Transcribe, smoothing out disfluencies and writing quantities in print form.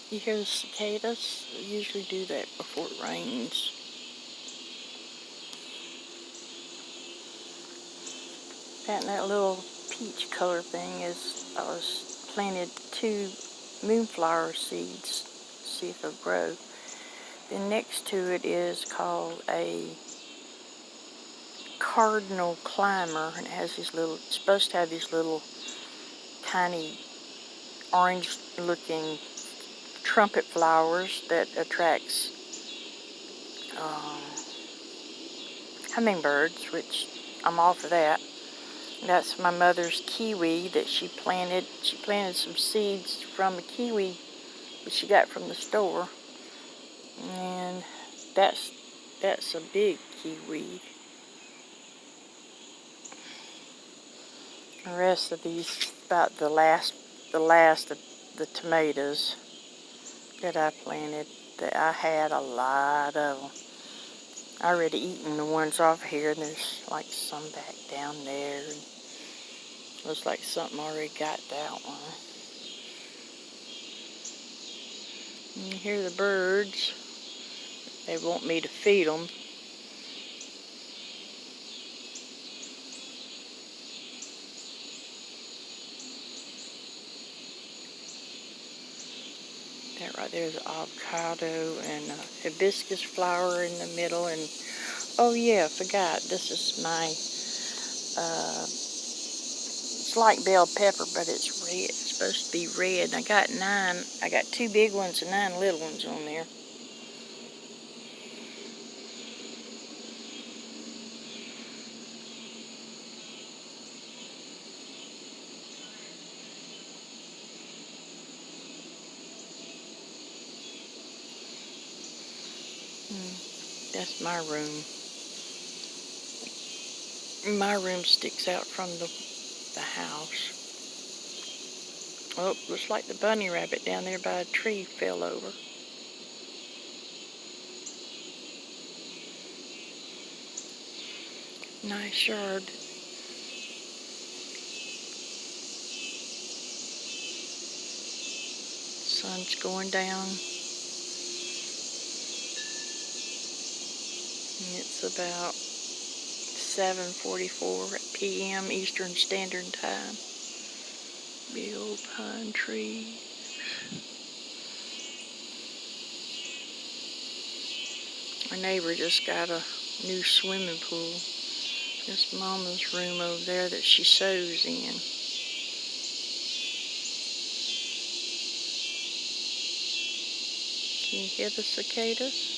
You hear the cicadas? They usually do that before it rains. That little peach color thing is, I was planted 2 moonflower seeds, see if they'll grow. Then next to it is called a Cardinal climber, and it has these little, it's supposed to have these little tiny orange looking trumpet flowers that attracts hummingbirds, which I'm all for that. That's my mother's kiwi that she planted. She planted some seeds from a kiwi that she got from the store, and that's a big kiwi. The rest of these, about the last of the tomatoes that I planted, that I had a lot of them. I already eaten the ones off here, and there's like some back down there. And looks like something already got that one. And you hear the birds. They want me to feed them. That right there is avocado and hibiscus flower in the middle. And oh yeah, I forgot. This is my, it's like bell pepper, but it's red. It's supposed to be red. I got 2 big ones and 9 little ones on there. That's my room. My room sticks out from the house. Oh, looks like the bunny rabbit down there by a tree fell over. Nice yard. Sun's going down. It's about 7:44 p.m. Eastern Standard Time. Big old pine tree. Our neighbor just got a new swimming pool. That's Mama's room over there that she sews in. Can you hear the cicadas?